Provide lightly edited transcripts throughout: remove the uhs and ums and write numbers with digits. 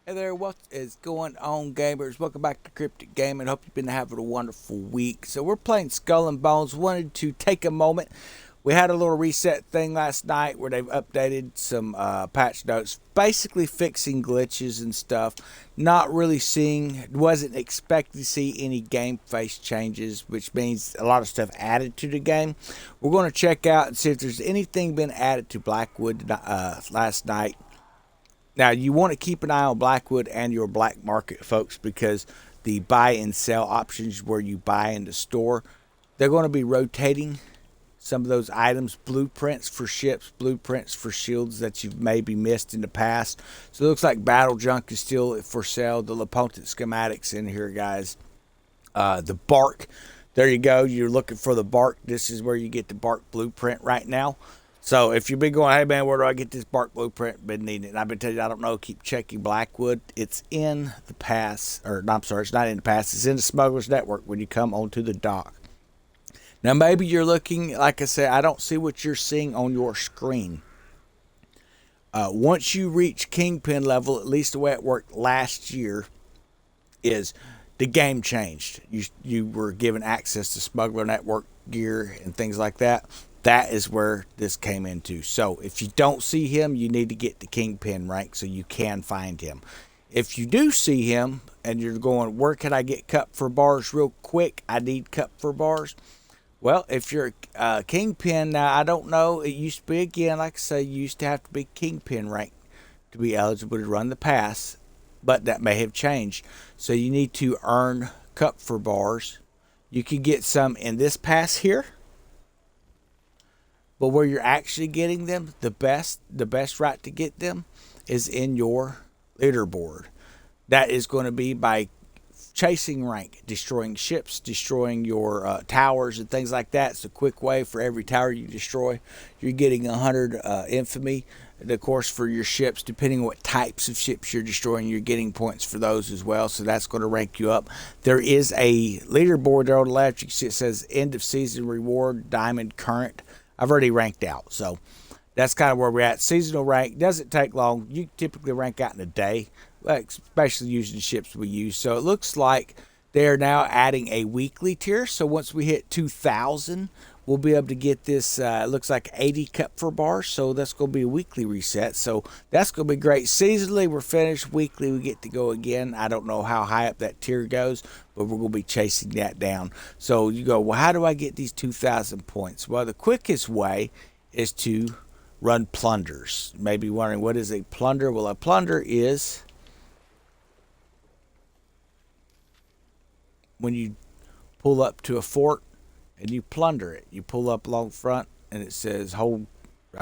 Hey there, what is going on, gamers? Welcome back to Cryptic Gaming. Hope you've been having a wonderful week. So we're playing Skull and Bones. Wanted to take a moment. We had a little reset thing last night where they've updated some patch notes, basically fixing glitches and stuff. Not really seeing, wasn't expecting to see any game face changes, which means a lot of stuff added to the game. We're going to check out and see if there's anything been added to Blackwood last night. Now, you want to keep an eye on Blackwood and your black market, folks, because the buy and sell options where you buy in the store, they're going to be rotating some of those items, blueprints for ships, blueprints for shields that you've maybe missed in the past. So it looks like battle junk is still for sale. The Lapontent schematics in here, guys. The barque, there you go. You're looking for the barque. This is where you get the barque blueprint right now. So if you've been going, hey man, where do I get this bark blueprint? Been needing it. And I've been telling you, I don't know. Keep checking Blackwood. It's in the pass, or no, I'm sorry, it's not in the pass. It's in the Smuggler's Network when you come onto the dock. Now maybe you're looking, like I said, I don't see what you're seeing on your screen. Once you reach Kingpin level, at least the way it worked last year, is the game changed. You were given access to Smuggler Network gear and things like that. That is where this came into. So if you don't see him, you need to get the Kingpin rank so you can find him. If you do see him and you're going, where can I get cut for bars real quick? I need cut for bars. Well, if you're Kingpin, now I don't know. It used to be, again, like I say, you used to have to be Kingpin rank to be eligible to run the pass. But that may have changed. So you need to earn cut for bars. You can get some in this pass here. But where you're actually getting them, the best route to get them is in your leaderboard. That is going to be by chasing rank, destroying ships, destroying your towers and things like that. It's a quick way for every tower you destroy. You're getting 100 infamy. And of course, for your ships, depending on what types of ships you're destroying, you're getting points for those as well. So that's going to rank you up. There is a leaderboard there on the left. You can see it says end of season reward, diamond current. I've already ranked out, so that's kind of where we're at. Seasonal rank doesn't take long. You typically rank out in a day, especially using the ships we use. So it looks like they're now adding a weekly tier. So once we hit 2,000, we'll be able to get this, it looks like 80 cut for bars. So that's going to be a weekly reset. So that's going to be great. Seasonally, we're finished. Weekly, we get to go again. I don't know how high up that tier goes, but we're going to be chasing that down. So you go, well, how do I get these 2,000 points? Well, the quickest way is to run plunders. Maybe wondering, what is a plunder? Well, a plunder is when you pull up to a fort and you plunder it. You pull up along front and it says hold,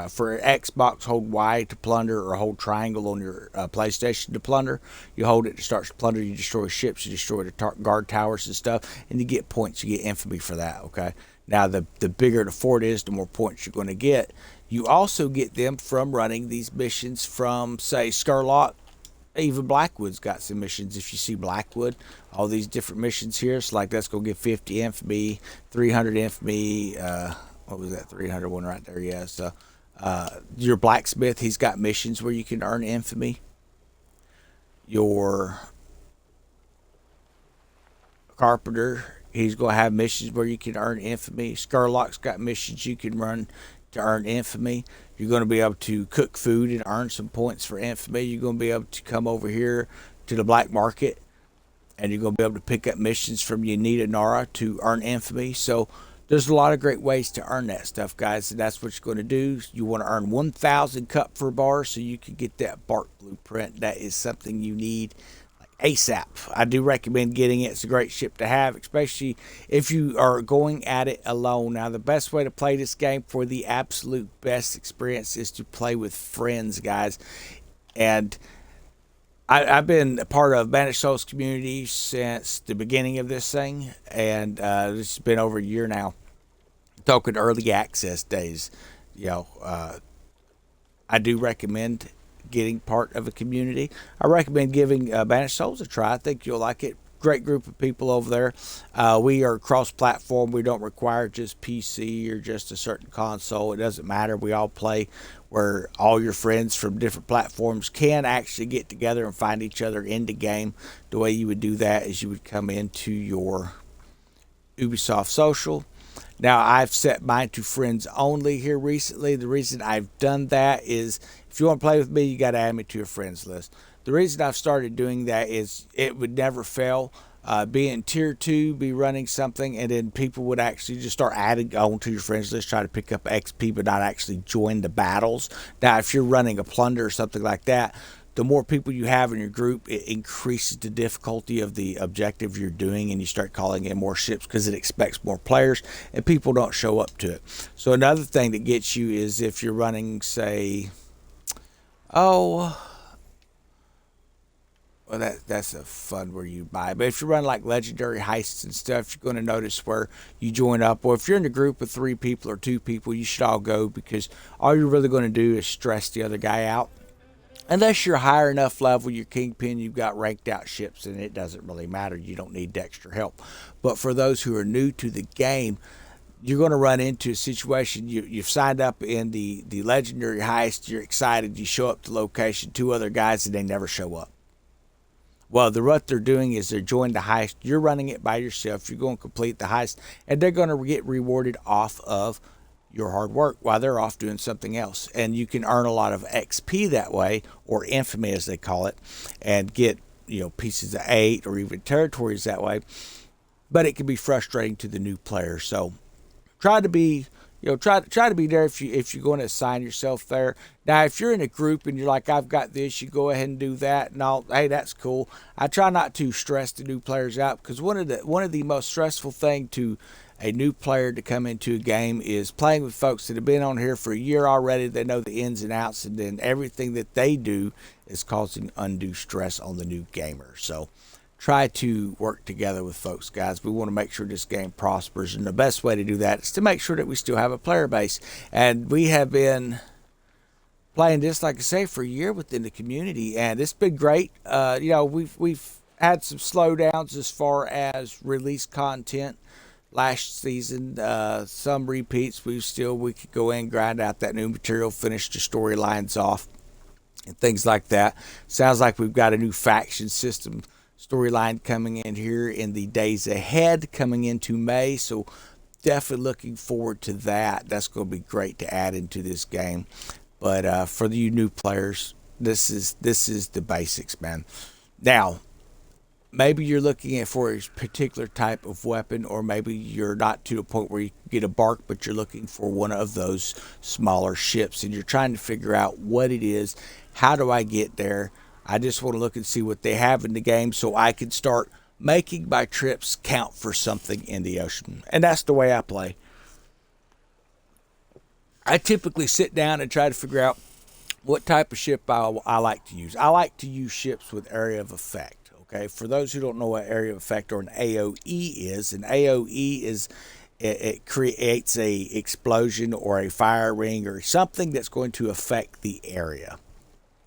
for Xbox, hold Y to plunder, or hold triangle on your PlayStation to plunder. You hold it to start to plunder. You destroy ships, you destroy the guard towers and stuff, and you get points. You get infamy for that, okay? Now, the bigger the fort is, the more points you're going to get. You also get them from running these missions from, say, Skurlock. Even Blackwood's got some missions. If you see Blackwood, all these different missions here, it's like that's going to give 50 infamy, 300 infamy. What was that 300 one right there? Yeah. So your blacksmith, he's got missions where you can earn infamy. Your carpenter, he's going to have missions where you can earn infamy. Skurlock's got missions you can run to earn infamy. You're going to be able to cook food and earn some points for infamy. You're going to be able to come over here to the black market, and you're going to be able to pick up missions from Yanita Nara to earn infamy. So there's a lot of great ways to earn that stuff, guys. And that's what you're going to do. You want to earn 1,000 cut for bar so you can get that bark blueprint. That is something you need ASAP. I do recommend getting it. It's a great ship to have, especially if you are going at it alone. Now, the best way to play this game for the absolute best experience is to play with friends, guys. And I've been a part of Banished Souls community since the beginning of this thing, and it's been over a year now. Talking early access days, you know, I do recommend getting part of a community. I recommend giving Banished Souls a try. I think you'll like it. great group of people over there. We are cross-platform. We don't require just PC or just a certain console. It doesn't matter. We all play where all your friends from different platforms can actually get together and find each other in the game. The way you would do that is you would come into your Ubisoft Social. Now, I've set mine to friends only here recently. The reason I've done that is if you want to play with me, you got to add me to your friends list. The reason I've started doing that is it would never fail. Be in tier 2, be running something, and then people would actually just start adding on to your friends list, try to pick up XP, but not actually join the battles. Now, if you're running a plunder or something like that, the more people you have in your group, it increases the difficulty of the objective you're doing, and you start calling in more ships because it expects more players, and people don't show up to it. So another thing that gets you is if you're running, say, well, that's a fun where you buy. But if you run like legendary heists and stuff, you're going to notice where you join up. Or if you're in a group of 3 people or 2 people, you should all go because all you're really going to do is stress the other guy out. Unless you're higher enough level, your kingpin, you've got ranked out ships, and it doesn't really matter. You don't need extra help. But for those who are new to the game, you're going to run into a situation. You've signed up in the legendary heist. You're excited. You show up to location, 2 other guys, and they never show up. Well, what they're doing is they're joining the heist. You're running it by yourself. You're going to complete the heist, and they're going to get rewarded off of your hard work while they're off doing something else. And you can earn a lot of XP that way, or infamy as they call it, and get pieces of 8 or even territories that way. But it can be frustrating to the new player. So try to be try to be there if you're going to assign yourself there. Now, if you're in a group and you're like, I've got this, you go ahead and do that, and hey, that's cool. I try not to stress the new players out because one of the most stressful thing to a new player to come into a game is playing with folks that have been on here for a year already. They know the ins and outs, and then everything that they do is causing undue stress on the new gamer. So try to work together with folks, guys. We want to make sure this game prospers, and the best way to do that is to make sure that we still have a player base. And we have been playing this, like I say, for a year within the community, and it's been great. We've had some slowdowns as far as release content last season. Some repeats. We could go in, grind out that new material, finish the storylines off, and things like that. Sounds like we've got a new faction system storyline coming in here in the days ahead, coming into May. So definitely looking forward to that. That's going to be great to add into this game. But for you new players, this is the basics, man. Now, maybe you're looking for a particular type of weapon, or maybe you're not to a point where you can get a barque, but you're looking for one of those smaller ships, and you're trying to figure out what it is. How do I get there? I just want to look and see what they have in the game so I can start making my trips count for something in the ocean. And that's the way I play. I typically sit down and try to figure out what type of ship I like to use. I like to use ships with area of effect. Okay, for those who don't know what area of effect or an AOE is, it creates a explosion or a fire ring or something that's going to affect the area.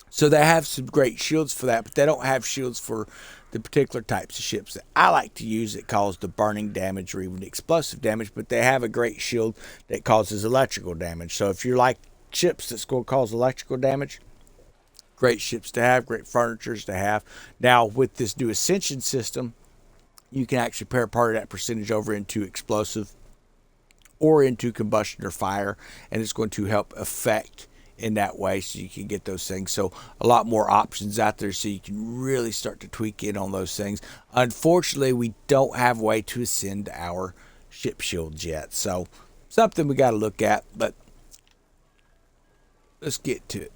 So they have some great shields for that, but they don't have shields for the particular types of ships that I like to use that cause the burning damage or even explosive damage, but they have a great shield that causes electrical damage. So if you like ships that's going to cause electrical damage, great ships to have, great furnitures to have. Now, with this new Ascension system, you can actually pair part of that percentage over into explosive or into combustion or fire, and it's going to help affect in that way, so you can get those things. So a lot more options out there, so you can really start to tweak in on those things. Unfortunately, we don't have a way to ascend our ship shields yet, so something we got to look at, but let's get to it.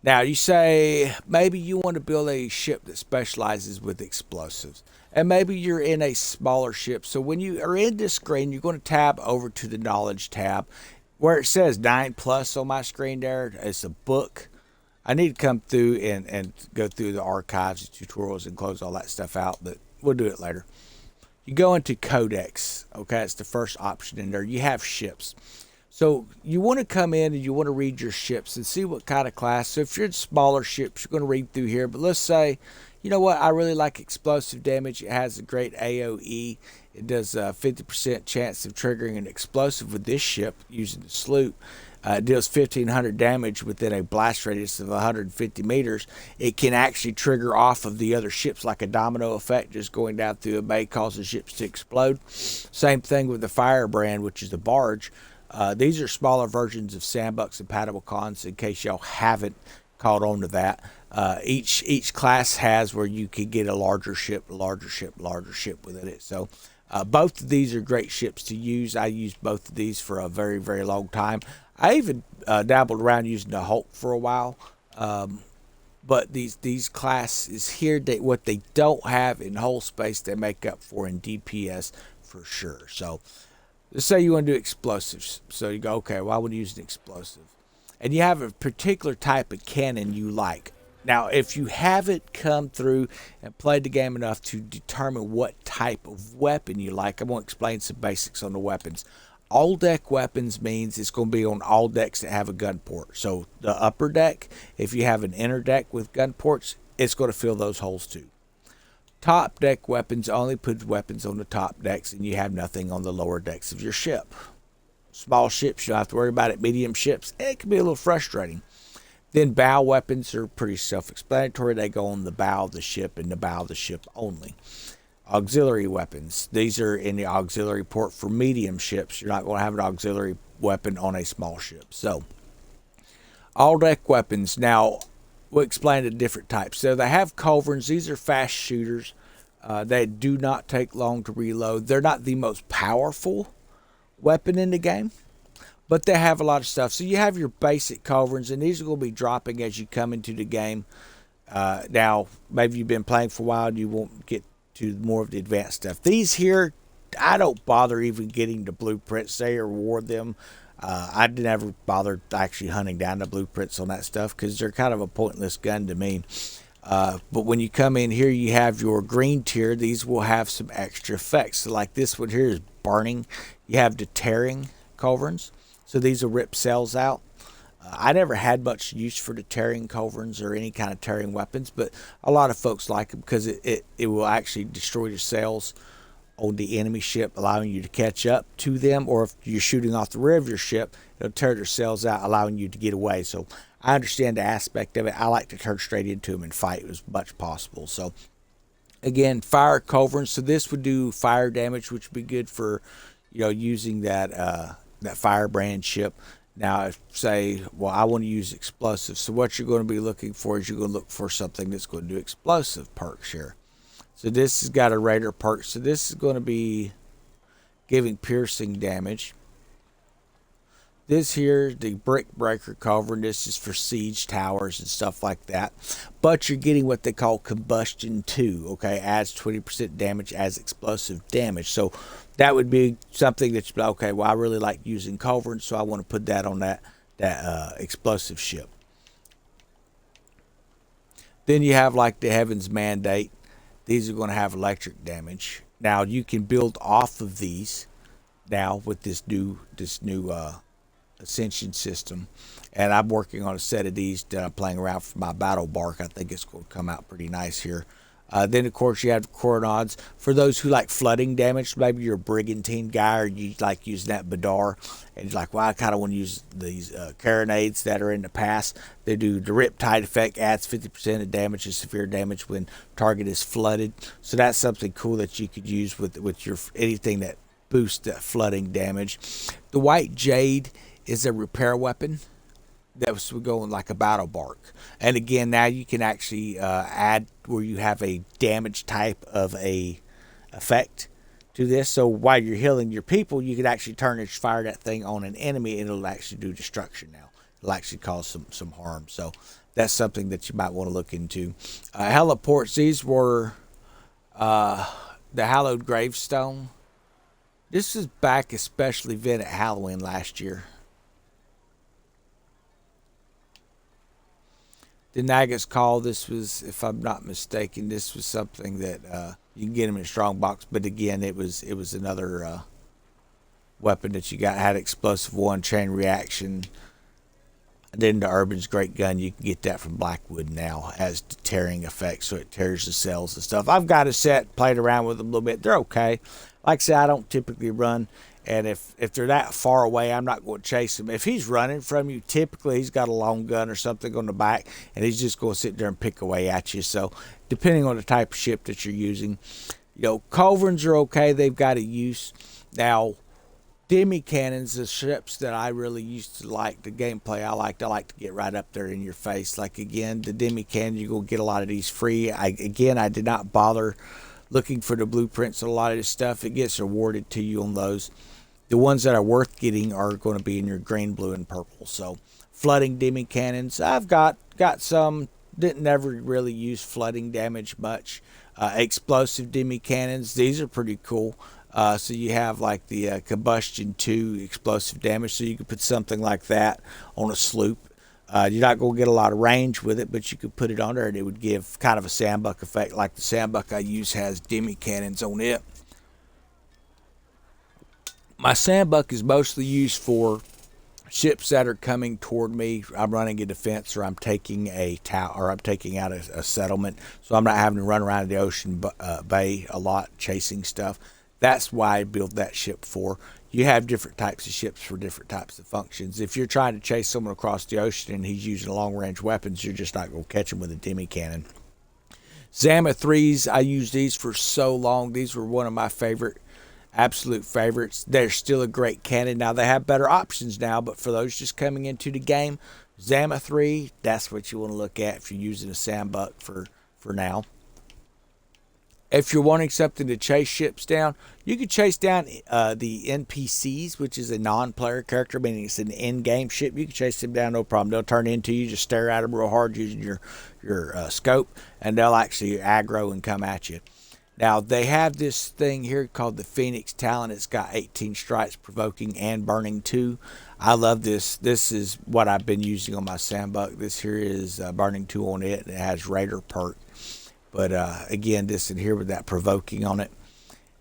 Now, you say maybe you want to build a ship that specializes with explosives, and maybe you're in a smaller ship. So when you are in this screen, you're going to tab over to the knowledge tab where it says 9+ on my screen there. It's a book. I need to come through and go through the archives, the tutorials, and close all that stuff out, but we'll do it later. You go into Codex. Okay, it's the first option in there. You have ships. So you want to come in and you want to read your ships and see what kind of class. So if you're in smaller ships, you're going to read through here. But let's say You know what? I really like explosive damage. It has a great AoE. It does a 50% chance of triggering an explosive with this ship using the sloop. It deals 1,500 damage within a blast radius of 150 meters. It can actually trigger off of the other ships like a domino effect, just going down through a bay causing ships to explode. Same thing with the firebrand, which is the barge. These are smaller versions of sandbucks and paddlecons, in case y'all haven't caught on to that. Each class has where you can get a larger ship within it. So both of these are great ships to use. I used both of these for a very, very long time. I even dabbled around using the Hulk for a while. But these classes here, what they don't have in hull space, they make up for in DPS for sure. So let's say you want to do explosives. So you go, okay, well, I would use an explosive. And you have a particular type of cannon you like. Now, if you haven't come through and played the game enough to determine what type of weapon you like, I'm going to explain some basics on the weapons. All deck weapons means it's going to be on all decks that have a gun port. So the upper deck, if you have an inner deck with gun ports, it's going to fill those holes too. Top deck weapons only put weapons on the top decks, and you have nothing on the lower decks of your ship. Small ships, you don't have to worry about it. Medium ships, it can be a little frustrating. Then bow weapons are pretty self-explanatory. They go on the bow of the ship and the bow of the ship only. Auxiliary weapons. These are in the auxiliary port for medium ships. You're not going to have an auxiliary weapon on a small ship. So, all deck weapons. Now, we'll explain the different types. So, they have culverins. These are fast shooters. They do not take long to reload. They're not the most powerful weapon in the game, but they have a lot of stuff. So, you have your basic culverins, and these are going to be dropping as you come into the game. Now, maybe you've been playing for a while and you won't get to more of the advanced stuff. These here, I don't bother even getting the blueprints. They reward them. I never bothered actually hunting down the blueprints on that stuff because they're kind of a pointless gun to me. But when you come in here, you have your green tier. These will have some extra effects. So like this one here is burning. You have deterring culverins. So these will rip cells out. I never had much use for the tearing culverins or any kind of tearing weapons, but a lot of folks like them because it will actually destroy the cells on the enemy ship, allowing you to catch up to them, or if you're shooting off the rear of your ship, it'll tear their cells out, allowing you to get away. So I understand the aspect of it. I like to turn straight into them and fight as much possible. So again, fire culverins. So this would do fire damage, which would be good for, using that firebrand ship. Now, if say, well, I want to use explosives. So what you're going to be looking for is you're going to look for something that's going to do explosive perks here. So this has got a raider perk. So this is going to be giving piercing damage. This here, the brick breaker culverin, this is for siege towers and stuff like that. But you're getting what they call combustion 2, okay? Adds 20% damage as explosive damage. So that would be something that you'd be, okay, well, I really like using culverins, so I want to put that on that explosive ship. Then you have like the Heaven's Mandate. These are going to have electric damage. Now, you can build off of these now with this new Ascension system, and I'm working on a set of these that I'm playing around for my battle barque. I think it's going to come out pretty nice here. Then of course you have coronades for those who like flooding damage. Maybe you're a brigantine guy, or you like using that Badar, and you're like, well, I kind of want to use these carronades that are in the past. They do the Riptide effect, adds 50% of damage and severe damage when target is flooded. So that's something cool that you could use with your anything that boosts that flooding damage. The White Jade is a repair weapon that was going like a battle barque. And again, now you can actually add where you have a damage type of a effect to this. So while you're healing your people, you can actually turn and fire that thing on an enemy, and it'll actually do destruction now. It'll actually cause some harm. So that's something that you might want to look into. Heliports, these were the Hallowed Gravestone. This is back especially event at Halloween last year. The Nagus Call, this was, if I'm not mistaken, this was something that you can get them in a strong box, but again, it was another weapon that you got, had explosive 1, chain reaction. Then the Urban's great gun, you can get that from Blackwood now, as deterring effect, so it tears the cells and stuff. I've got a set, played around with them a little bit. They're okay. Like I said, I don't typically run, and if they're that far away, I'm not going to chase them. If he's running from you, typically he's got a long gun or something on the back, and he's just going to sit there and pick away at you. So depending on the type of ship that you're using, Culverins are okay. They've got a use. Now, Demicannons, the ships that I really used to like, the gameplay I like to get right up there in your face. Like, again, the Demicannon, you're going to get a lot of these free. I did not bother looking for the blueprints on a lot of this stuff. It gets awarded to you on those. The ones that are worth getting are going to be in your green, blue, and purple. So, flooding Demicannons, I've got some. Didn't never really use flooding damage much. Explosive Demicannons, these are pretty cool. So you have like the combustion 2 explosive damage, so you could put something like that on a sloop. You're not going to get a lot of range with it, but you could put it on there and it would give kind of a sandbuck effect. Like the sandbuck I use has Demicannons on it. My sandbuck is mostly used for ships that are coming toward me. I'm running a defense, or I'm taking a tower, or I'm taking out a settlement, so I'm not having to run around the ocean bay a lot chasing stuff. That's why I build that ship for. You have different types of ships for different types of functions. If you're trying to chase someone across the ocean and he's using long-range weapons, you're just not going to catch him with a Demicannon. Zama 3s, I used these for so long. These were one of my absolute favorites. They're still a great cannon. Now, they have better options now, but for those just coming into the game, Zama 3, that's what you want to look at if you're using a sandbuck for now. If you're wanting something to chase ships down, you can chase down the NPCs, which is a non-player character, meaning it's an in-game ship. You can chase them down, no problem. They'll turn into you. Just stare at them real hard using your scope, and they'll actually aggro and come at you. Now, they have this thing here called the Phoenix Talon. It's got 18 strikes, provoking, and burning 2. I love this. This is what I've been using on my sandbuck. This here is burning 2 on it, and it has Raider perk. But again, this in here with that provoking on it,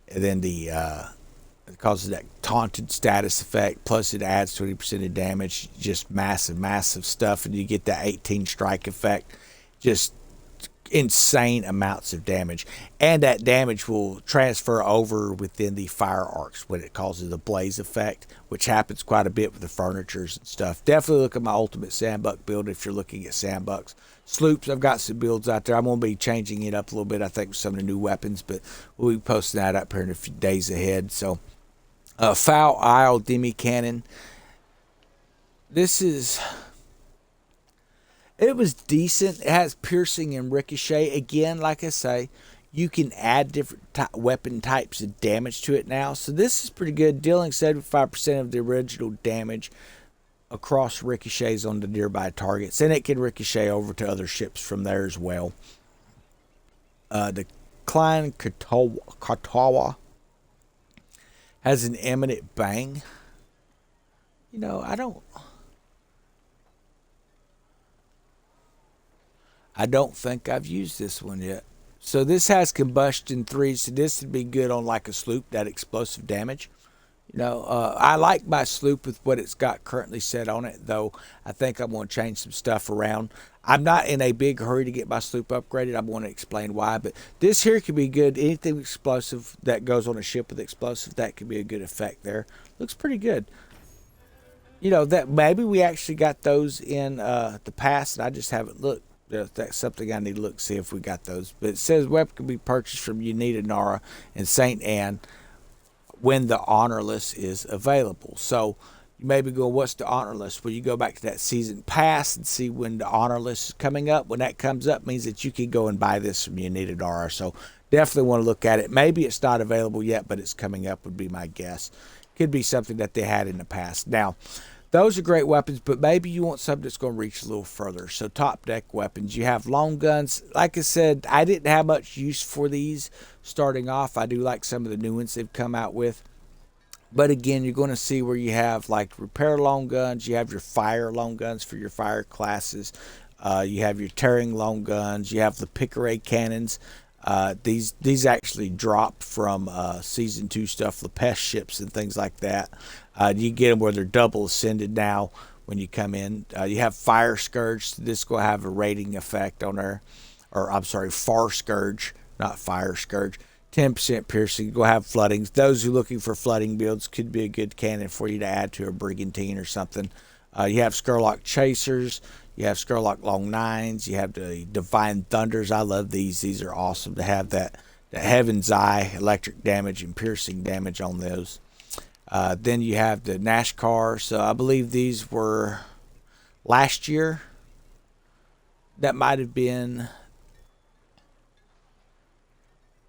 and then it causes that taunted status effect. Plus, it adds 20% of damage. Just massive stuff, and you get that 18 strike effect. Just insane amounts of damage, and that damage will transfer over within the fire arcs when it causes the blaze effect, which happens quite a bit with the furnitures and stuff. Definitely look at my ultimate sandbuck build if you're looking at sandbucks. Sloops, I've got some builds out there. I'm going to be changing it up a little bit, I think, with some of the new weapons, but we'll be posting that up here in a few days ahead. So, Foul Isle Demicannon. It was decent. It has piercing and ricochet. Again, like I say, you can add different weapon types of damage to it now. So this is pretty good, dealing 75% of the original damage across ricochets on the nearby targets. And it can ricochet over to other ships from there as well. The Klein Katawa has an imminent bang. I don't think I've used this one yet. So this has combustion 3, so this would be good on like a sloop, that explosive damage. I like my sloop with what it's got currently set on it, though I think I'm going to change some stuff around. I'm not in a big hurry to get my sloop upgraded. I'm going to explain why, but this here could be good. Anything explosive that goes on a ship with explosive, that could be a good effect there. Looks pretty good. That maybe we actually got those in the past, and I just haven't looked. That's something I need to look, see if we got those. But it says weapon can be purchased from Unita Nara and St. Anne when the honor list is available. So you may be going, what's the honor list? Well, you go back to that season pass and see when the honor list is coming up. When that comes up, means that you can go and buy this from Unita Nara. So definitely want to look at it. Maybe it's not available yet, but it's coming up would be my guess. Could be something that they had in the past. Now, those are great weapons, but maybe you want something that's going to reach a little further. So top deck weapons, you have long guns. Like I said, I didn't have much use for these starting off. I do like some of the new ones they've come out with. But again, you're going to see where you have like repair long guns. You have your fire long guns for your fire classes. You have your tearing long guns. You have the Picaray cannons. These actually drop from season 2 stuff, the pest ships and things like that. You get them where they're double ascended now when you come in. You have Fire Scourge. This will have a rating effect on there. Or, I'm sorry, Far Scourge, not Fire Scourge. 10% piercing. Go have floodings. Those who are looking for flooding builds could be a good cannon for you to add to a brigantine or something. You have Skurlock Chasers. You have Skurlock Long Nines. You have the Divine Thunders. I love these. These are awesome to have that Heaven's Eye electric damage and piercing damage on those. Then you have the Nashcar. So I believe these were last year. That might have been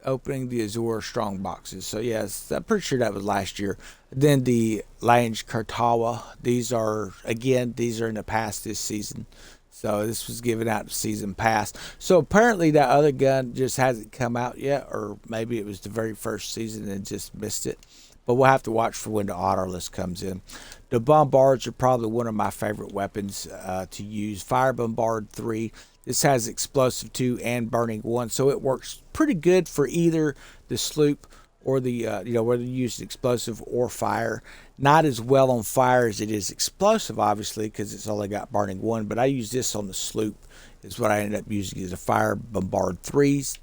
opening the Azure strong boxes. So yes, I'm pretty sure that was last year. Then the Lange Kartawa. These are in the past this season. So this was given out to season pass. So apparently that other gun just hasn't come out yet, or maybe it was the very first season and just missed it. But we'll have to watch for when the auto list comes in. The Bombards are probably one of my favorite weapons to use. Fire Bombard 3. This has Explosive 2 and Burning 1, so it works pretty good for either the sloop or the, whether you use explosive or fire. Not as well on fire as it is explosive, obviously, because it's only got Burning 1, but I use this on the sloop, is what I ended up using as a Fire Bombard 3s.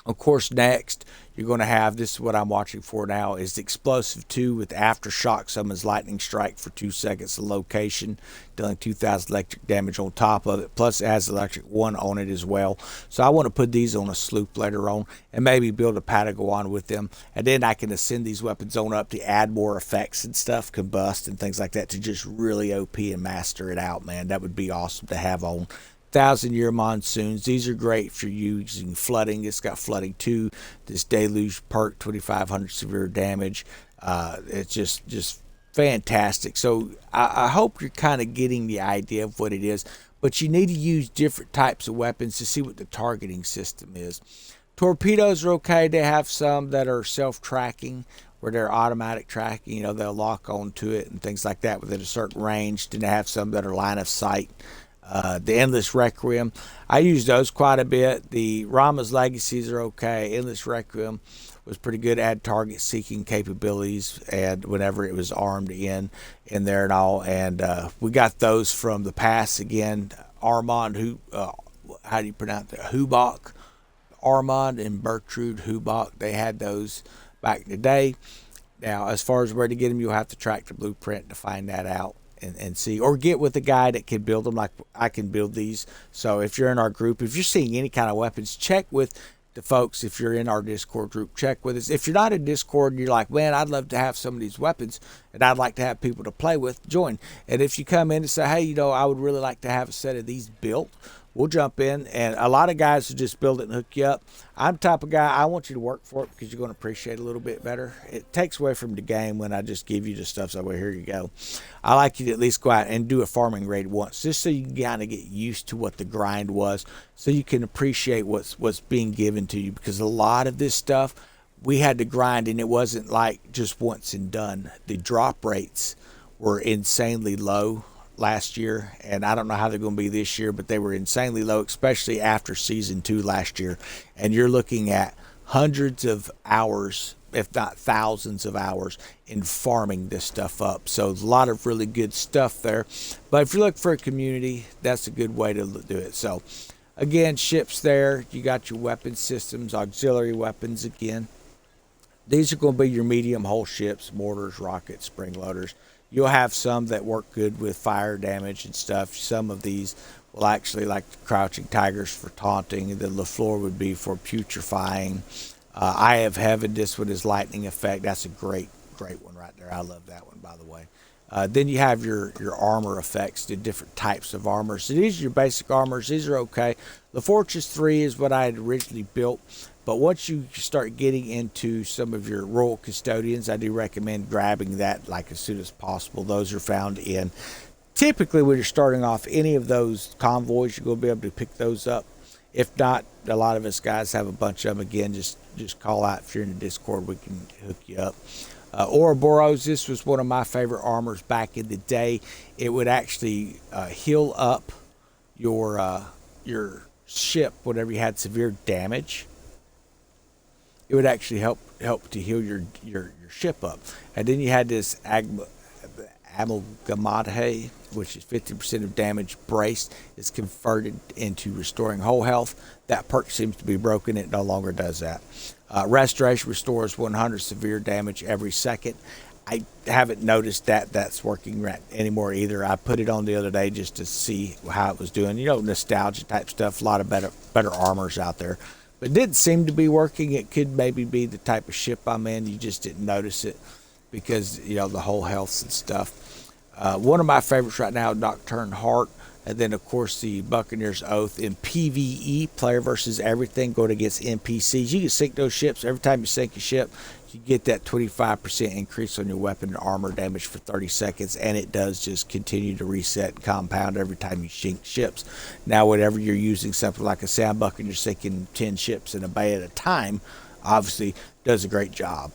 Of course, next, you're going to have, this is what I'm watching for now, is the Explosive 2 with Aftershock Summons Lightning Strike for 2 seconds of location, dealing 2,000 electric damage on top of it, plus it has Electric 1 on it as well. So I want to put these on a sloop later on, and maybe build a Patagon with them, and then I can ascend these weapons on up to add more effects and stuff, combust and things like that, to just really OP and master it out, man. That would be awesome to have on. 1,000-year monsoons. These are great for using flooding. It's got flooding 2. This deluge perk, 2,500 severe damage. It's just fantastic. So I hope you're kind of getting the idea of what it is. But you need to use different types of weapons to see what the targeting system is. Torpedoes are okay. They have some that are self-tracking, where they're automatic tracking. They'll lock onto it and things like that within a certain range. Then they have some that are line of sight. The Endless Requiem, I use those quite a bit. The Rama's Legacies are okay. Endless Requiem was pretty good. Add target seeking capabilities, and whenever it was armed in there and all. And we got those from the past again. Armand, how do you pronounce it? Hubach. Armand and Bertrude Hubach, they had those back in the day. Now, as far as where to get them, you'll have to track the blueprint to find that out. And see, or get with a guy that can build them like I can build these. So if you're in our group, if you're seeing any kind of weapons, check with the folks. If you're in our Discord group, check with us. If you're not in Discord and you're like, man, I'd love to have some of these weapons and I'd like to have people to play with, join. And if you come in and say, hey, I would really like to have a set of these built, we'll jump in. And a lot of guys will just build it and hook you up. I'm the type of guy, I want you to work for it because you're going to appreciate it a little bit better. It takes away from the game when I just give you the stuff. So, well, here you go. I like you to at least go out and do a farming raid once, just so you can kind of get used to what the grind was, so you can appreciate what's being given to you. Because a lot of this stuff, we had to grind, and it wasn't like just once and done. The drop rates were insanely low last year, and I don't know how they're going to be this year, but they were insanely low, especially after season 2 last year. And you're looking at hundreds of hours, if not thousands of hours, in farming this stuff up. So a lot of really good stuff there. But if you look for a community, that's a good way to do it. So again, ships there. You got your weapon systems, auxiliary weapons again. These are going to be your medium hull ships, mortars, rockets, spring loaders. You'll have some that work good with fire damage and stuff. Some of these will actually, like the Crouching Tigers, for taunting. The LaFleur would be for putrefying. Eye of Heaven, this one is lightning effect. That's a great one right there. I love that one, by the way. Then you have your armor effects, the different types of armor. So these are your basic armors. These are okay. The Fortress 3 is what I had originally built. But once you start getting into some of your Royal Custodians, I do recommend grabbing that like as soon as possible. Those are found in, typically when you're starting off any of those convoys, you're going to be able to pick those up. If not, a lot of us guys have a bunch of them. Again, just call out if you're in the Discord, we can hook you up. Ouroboros, this was one of my favorite armors back in the day. It would actually heal up your ship whenever you had severe damage. It would actually help to heal your ship up. And then you had this amalgamate, which is 50% of damage braced, is converted into restoring whole health. That perk seems to be broken. It no longer does that. Restoration restores 100 severe damage every second. I haven't noticed that that's working right anymore either. I put it on the other day just to see how it was doing. You know, nostalgia type stuff. A lot of better armors out there. But it didn't seem to be working. It could maybe be the type of ship I'm in. You just didn't notice it because, you know, the whole health and stuff. One of my favorites right now, Nocturne Heart. And then, of course, the Buccaneer's Oath in PvE, player versus everything, going against NPCs. You can sink those ships. Every time you sink a ship, you get that 25% increase on your weapon and armor damage for 30 seconds. And it does just continue to reset and compound every time you sink ships. Now, whenever you're using something like a sandbuck and you're sinking 10 ships in a bay at a time, obviously does a great job.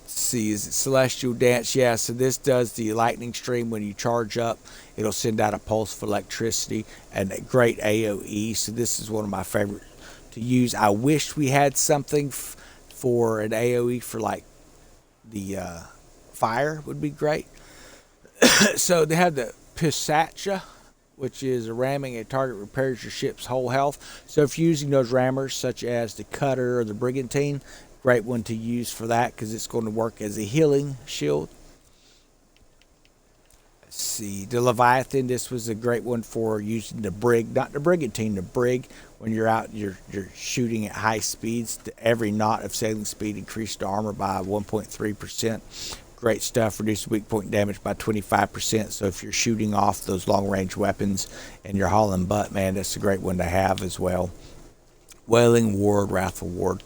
See, is it Celestial Dance? Yeah, so this does the lightning stream. When you charge up, it'll send out a pulse of electricity and a great AoE. So this is one of my favorite to use. I wish we had something for an AoE for like the fire would be great. So they have the Pisacha, which is a ramming a target repairs your ship's whole health. So if you're using those rammers such as the Cutter or the Brigantine, great one to use for that because it's going to work as a healing shield. Let's see, the Leviathan, this was a great one for using the brig, not the Brigantine, the brig. When you're out, you're shooting at high speeds. Every knot of sailing speed increased the armor by 1.3%. Great stuff, reduced weak point damage by 25%. So if you're shooting off those long range weapons and you're hauling butt, man, that's a great one to have as well. Wailing Ward, Wrathful Ward.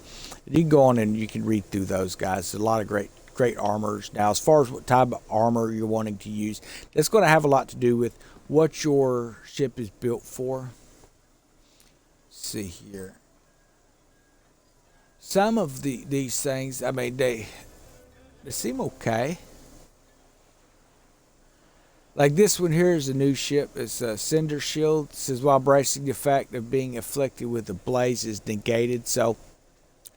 You can go on and you can read through those guys. There's a lot of great armors. Now, as far as what type of armor you're wanting to use, that's going to have a lot to do with what your ship is built for. Let's see here. Some of these things, I mean, they seem okay. Like this one here is a new ship. It's a Cinder Shield. It says while bracing, the effect of being afflicted with a blaze is negated. So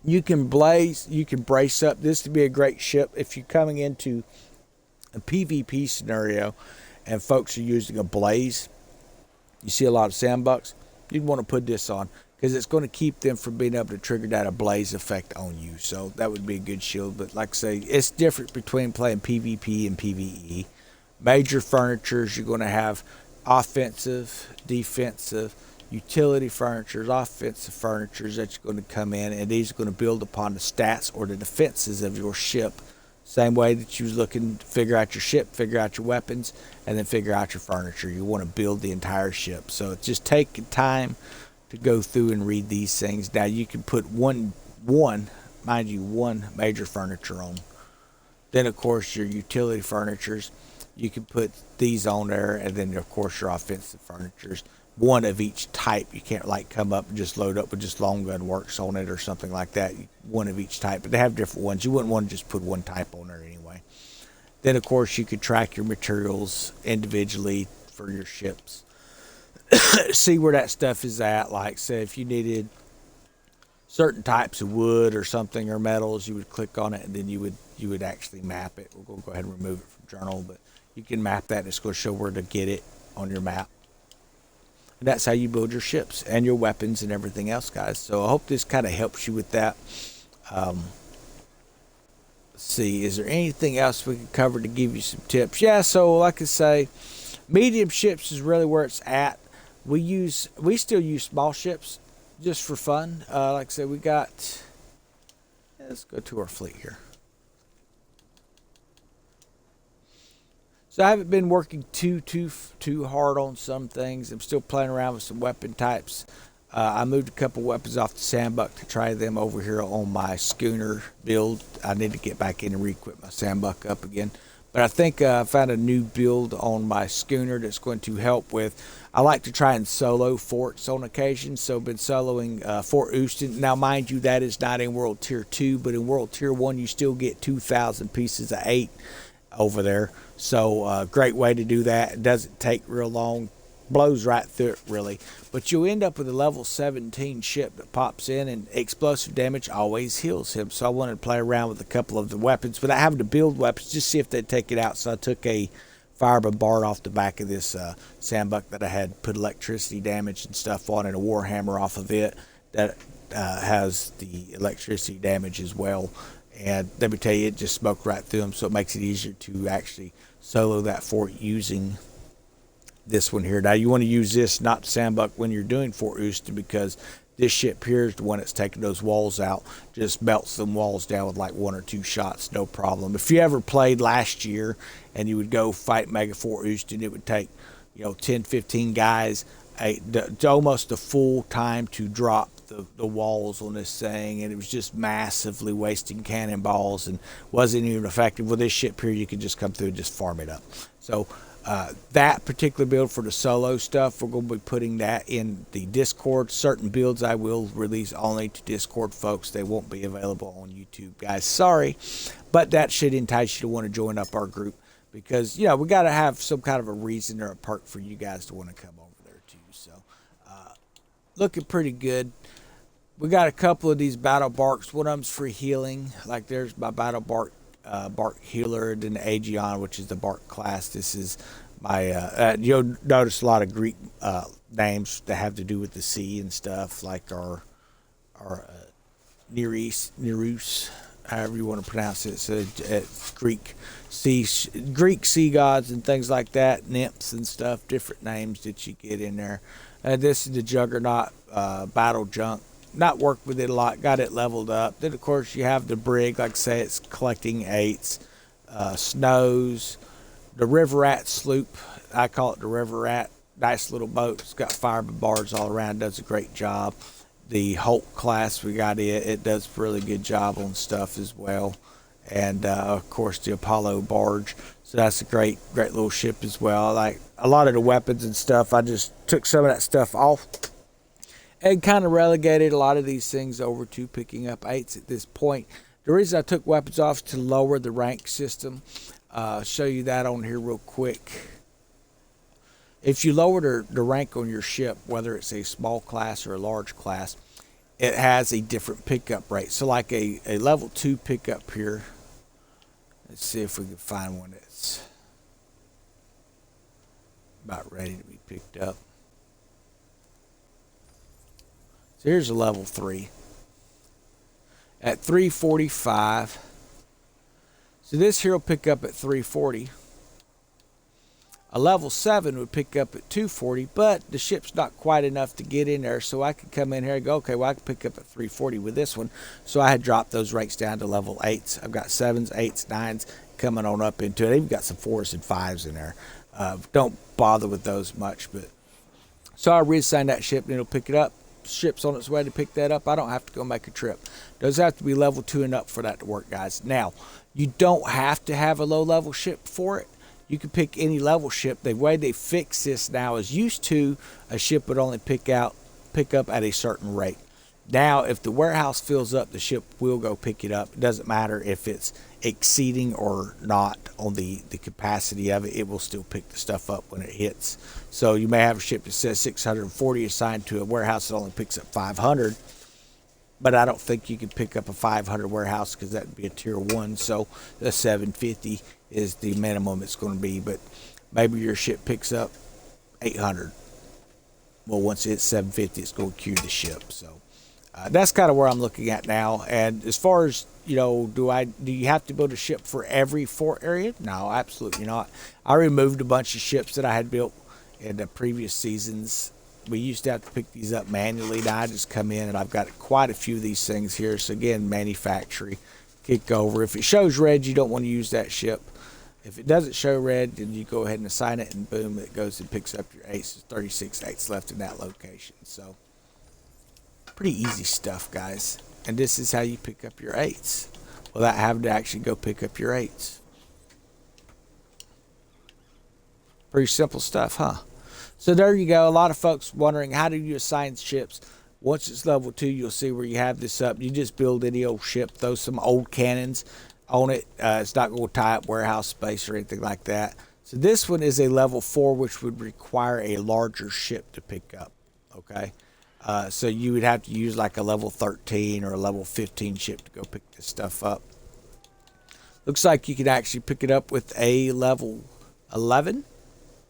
you can blaze, you can brace up. This would be a great ship if you're coming into a PvP scenario and folks are using a blaze. You see a lot of sandbucks. You'd want to put this on because it's going to keep them from being able to trigger that ablaze effect on you. So that would be a good shield. But like I say, it's different between playing PvP and PvE. Major furnitures, you're going to have offensive, defensive, utility furnitures, offensive furnitures that you're going to come in, and these are going to build upon the stats or the defenses of your ship. Same way that you was looking to figure out your ship, figure out your weapons, and then figure out your furniture. You want to build the entire ship. So it's just taking time to go through and read these things. Now you can put one major furniture on. Then of course your utility furnitures, you can put these on there, and then of course your offensive furnitures. One of each type. You can't like come up and just load up with just long gun works on it or something like that. One of each type, but they have different ones. You wouldn't want to just put one type on there anyway. Then of course you could track your materials individually for your ships. See where that stuff is at. Like say if you needed certain types of wood or something or metals, you would click on it and then you would actually map it. We'll go ahead and remove it from journal, but you can map that and it's going to show where to get it on your map. And that's how you build your ships and your weapons and everything else, guys. So I hope this kind of helps you with that. Let's see, is there anything else we can cover to give you some tips? Yeah, so like I say, medium ships is really where it's at. We still use small ships just for fun. Like I said, we got, let's go to our fleet here. So I haven't been working too hard on some things. I'm still playing around with some weapon types. I moved a couple weapons off the sandbuck to try them over here on my schooner build. I need to get back in and re-equip my sandbuck up again. But I think I found a new build on my schooner that's going to help with. I like to try and solo forts on occasion, so I've been soloing Fort Houston. Now, mind you, that is not in World Tier 2, but in World Tier 1, you still get 2,000 pieces of 8 over there. So great way to do that. It doesn't take real long. blows right through it, really. But you end up with a level 17 ship that pops in, and explosive damage always heals him. So I wanted to play around with a couple of the weapons without having to build weapons, just see if they'd take it out. So I took a fire bombard off the back of this sandbuck that I had put electricity damage and stuff on, and a warhammer off of it that has the electricity damage as well. And let me tell you, it just smoked right through them, so it makes it easier to actually solo that fort using this one here. Now, you want to use this, not sandbuck, when you're doing Fort Houston, because this ship here is the one that's taking those walls out. Just melts them walls down with like 1 or 2 shots, no problem. If you ever played last year and you would go fight Mega Fort Houston, it would take, 10, 15 guys, almost a full time to drop the walls on this thing, and it was just massively wasting cannonballs and wasn't even effective. With this ship here, you could just come through and just farm it up. So that particular build for the solo stuff, we're going to be putting that in the Discord. Certain builds I will release only to Discord folks. They won't be available on YouTube, guys. Sorry, but that should entice you to want to join up our group, because we got to have some kind of a reason or a perk for you guys to want to come over there too. So looking pretty good. We got a couple of these battle barks. One of them's for healing. Like there's my battle bark healer, then the Aegeon, which is the bark class. This is my you'll notice a lot of Greek names that have to do with the sea and stuff, like our Nereus, however you want to pronounce it. So it's Greek sea gods and things like that, nymphs and stuff, different names that you get in there. This is the Juggernaut battle junk. Not worked with it a lot, got it leveled up. Then of course you have the brig, like I say, it's collecting 8s, snows, the River Rat sloop, I call it the River Rat, nice little boat. It's got fire bombards all around, does a great job. The Hulk class, we got it does a really good job on stuff as well. And of course the Apollo barge, so that's a great little ship as well. Like a lot of the weapons and stuff, I just took some of that stuff off and kind of relegated a lot of these things over to picking up 8s at this point. The reason I took weapons off is to lower the rank system. Show you that on here real quick. If you lower the rank on your ship, whether it's a small class or a large class, it has a different pickup rate. So like a level 2 pickup here. Let's see if we can find one that's about ready to be picked up. So here's a level 3 at 345. So this here will pick up at 340. A level 7 would pick up at 240, but the ship's not quite enough to get in there, so I could come in here and go, okay, well, I can pick up at 340 with this one. So I had dropped those ranks down to level 8s. I've got 7s, 8s, 9s coming on up into it. I've even got some 4s and 5s in there. Don't bother with those much, but so I reassign that ship and it'll pick it up. Ship's on its way to pick that up. I don't have to go make a trip. Does have to be level 2 and up for that to work, guys. Now, you don't have to have a low level ship for it. You can pick any level ship. The way they fix this now is used to a ship would only pick up at a certain rate. Now, if the warehouse fills up, the ship will go pick it up. It doesn't matter if it's exceeding or not on the capacity of it. It will still pick the stuff up when it hits. So you may have a ship that says 640 assigned to a warehouse that only picks up 500. But I don't think you can pick up a 500 warehouse because that would be a tier 1. So the 750 is the minimum it's going to be. But maybe your ship picks up 800. Well, once it's 750, it's going to queue the ship. So that's kind of where I'm looking at now. And as far as, do you have to build a ship for every fort area? No, absolutely not. I removed a bunch of ships that I had built in the previous seasons. We used to have to pick these up manually. Now I just come in and I've got quite a few of these things here. So again, manufacturing, kick over. If it shows red, you don't want to use that ship. If it doesn't show red, then you go ahead and assign it, and boom, it goes and picks up your 8s. There's 36 8s left in that location. So pretty easy stuff, guys. And this is how you pick up your 8s without having to actually go pick up your 8s. Pretty simple stuff, huh? So there you go. A lot of folks wondering, how do you assign ships? Once it's level 2, you'll see where you have this up. You just build any old ship, throw some old cannons on it. It's not going to tie up warehouse space or anything like that. So So this one is a level 4, which would require a larger ship to pick up. Okay. So you would have to use like a level 13 or a level 15 ship to go pick this stuff up. Looks like you can actually pick it up with a level 11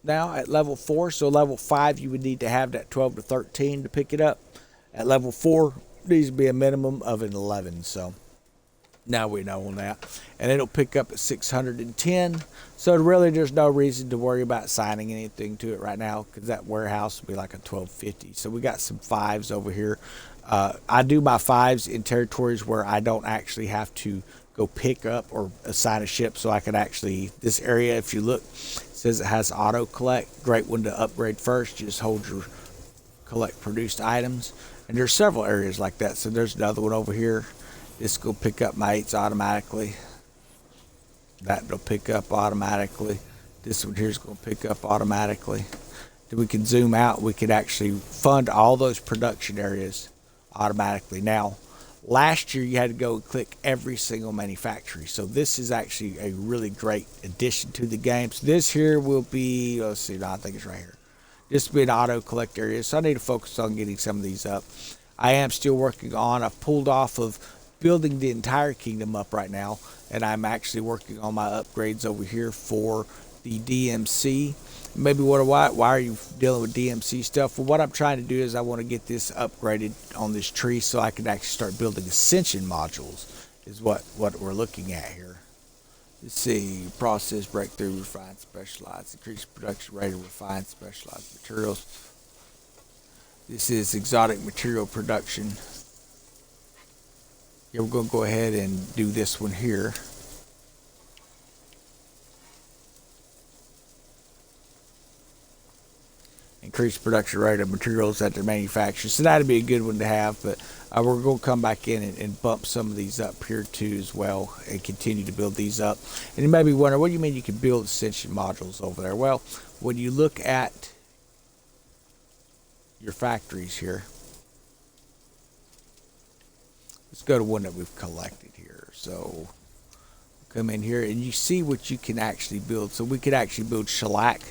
now at level 4. So level 5, you would need to have that 12 to 13 to pick it up. At level 4, needs to be a minimum of an 11. So now we know on that. And it'll pick up at 610. So really there's no reason to worry about signing anything to it right now, because that warehouse will be like a 1250. So we got some 5s over here. I do my 5s in territories where I don't actually have to go pick up or assign a ship. So I can actually, this area, if you look, it says it has auto collect. Great one to upgrade first. Just hold your collect produced items. And there's several areas like that. So there's another one over here. This will pick up my 8s automatically. That will pick up automatically. This one here is going to pick up automatically. Then we can zoom out. We could actually fund all those production areas automatically. Now, last year you had to go and click every single manufacturer. So this is actually a really great addition to the game. So this here will be, let's see, no, I think it's right here. This will be an auto collect area. So I need to focus on getting some of these up. I am still working on, I've pulled off of building the entire kingdom up right now, and I'm actually working on my upgrades over here for the DMC. Maybe why are you dealing with DMC stuff? Well, what I'm trying to do is I want to get this upgraded on this tree so I can actually start building ascension modules, is what we're looking at here. Let's see, process, breakthrough, refine, specialize, increase production rate of refined, specialized materials. This is exotic material production. Yeah, we're going to go ahead and do this one here. Increase production rate of materials that they're manufacturing. So that'd be a good one to have, but we're going to come back in and bump some of these up here too as well and continue to build these up. And you may be wondering, what do you mean you can build ascension modules over there? Well, when you look at your factories here, let's go to one that we've collected here. So come in here and you see what you can actually build. So we could actually build shellac.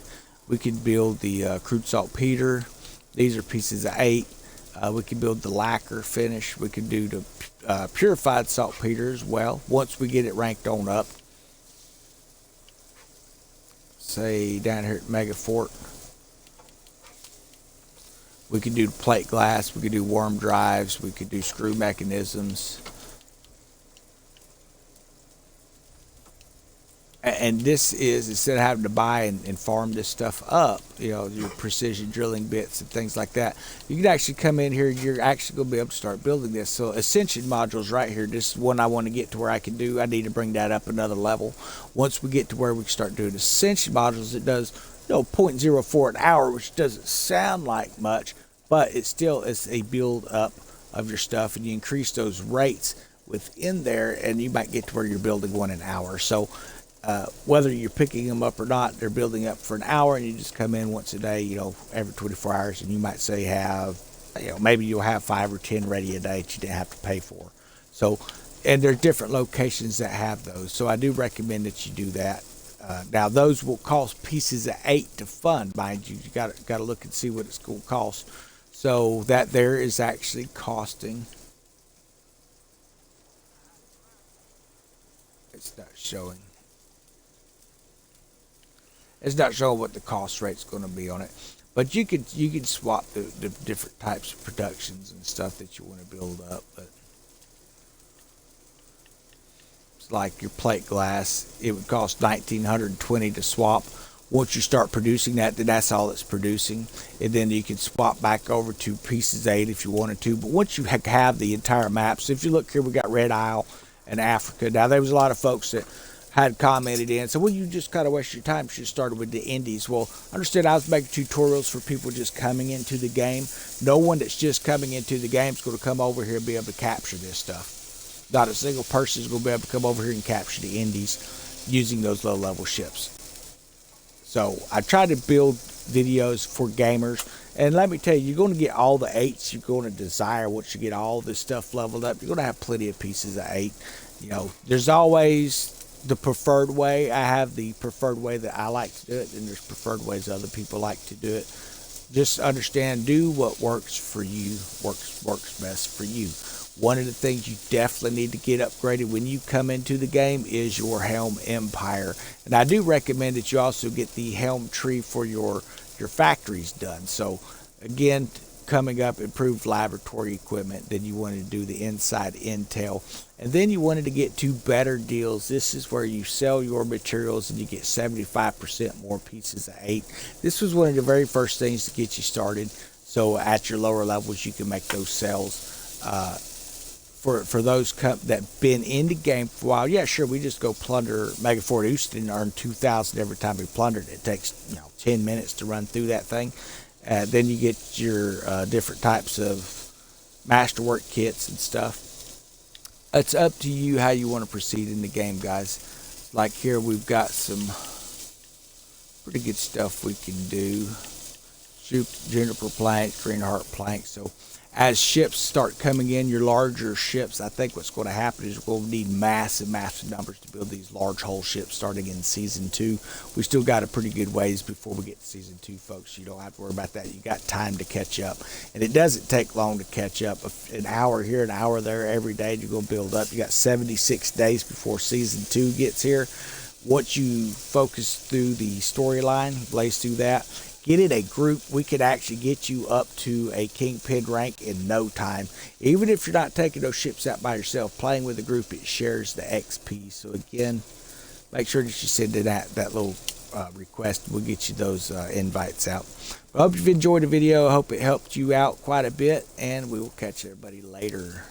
We could build the crude saltpeter. These are pieces of 8. We could build the lacquer finish. We could do the purified saltpeter as well once we get it ranked on up. Say down here at Megafort. We could do plate glass. We could do worm drives. We could do screw mechanisms. And this is, instead of having to buy and farm this stuff up, you know, your precision drilling bits and things like that, you can actually come in here and you're actually going to be able to start building this. So ascension modules right here, this is one I want to get to where I can do. I need to bring that up another level. Once we get to where we can start doing ascension modules, it does, you know, 0.04 an hour, which doesn't sound like much, but it still is a build up of your stuff, and you increase those rates within there, and you might get to where you're building one an hour. So whether you're picking them up or not, they're building up for an hour, and you just come in once a day, you know, every 24 hours, and you might say have, you know, maybe you'll have 5 or 10 ready a day that you didn't have to pay for. So, and there are different locations that have those. So I do recommend that you do that. Now those will cost pieces of 8 to fund, mind you. You got to look and see what it's going to cost. So that there is actually costing. It's not showing. It's not showing what the cost rate's going to be on it, but you could swap the different types of productions and stuff that you want to build up. But it's like your plate glass, it would cost 1,920 to swap. Once you start producing that, then that's all it's producing, and then you can swap back over to pieces 8 if you wanted to. But once you have the entire map, so if you look here, we got Red Isle and Africa. Now there was a lot of folks that had commented in, so well, you just kind of waste your time. You should have started with the Indies. Well, understood, I was making tutorials for people just coming into the game. No one that's just coming into the game is going to come over here and be able to capture this stuff. Not a single person is going to be able to come over here and capture the Indies using those low level ships. So I try to build videos for gamers, and let me tell you, you're going to get all the 8s you're going to desire once you get all this stuff leveled up. You're going to have plenty of pieces of 8. You know, there's always the preferred way. I have the preferred way that I like to do it, and there's preferred ways other people like to do it. Just understand, do what works for you, works best for you. One of the things you definitely need to get upgraded when you come into the game is your helm empire. And I do recommend that you also get the helm tree for your factories done. So again, coming up, improved laboratory equipment. Then you wanted to do the inside intel, and then you wanted to get to better deals. This is where you sell your materials and you get 75% more pieces of 8. This was one of the very first things to get you started, so at your lower levels you can make those sales. For those that been in the game for a while, yeah, sure, we just go plunder Megafort Houston and earn 2,000 every time we plundered. It takes 10 minutes to run through that thing. Then you get your different types of masterwork kits and stuff. It's up to you how you want to proceed in the game, guys. Like here, we've got some pretty good stuff we can do. Juniper planks, green heart planks. So as ships start coming in, your larger ships, I think what's going to happen is we'll need massive numbers to build these large hull ships starting in Season 2. We still got a pretty good ways before we get to Season 2, folks. You don't have to worry about that. You got time to catch up. And it doesn't take long to catch up. An hour here, an hour there every day, you're going to build up. You got 76 days before Season 2 gets here. Once you focus through the storyline, blaze through that, get in a group, we could actually get you up to a Kingpin rank in no time. Even if you're not taking those ships out by yourself, playing with a group, it shares the XP. So again, make sure that you send in that little request. We'll get you those invites out. I hope you've enjoyed the video. I hope it helped you out quite a bit, and we will catch everybody later.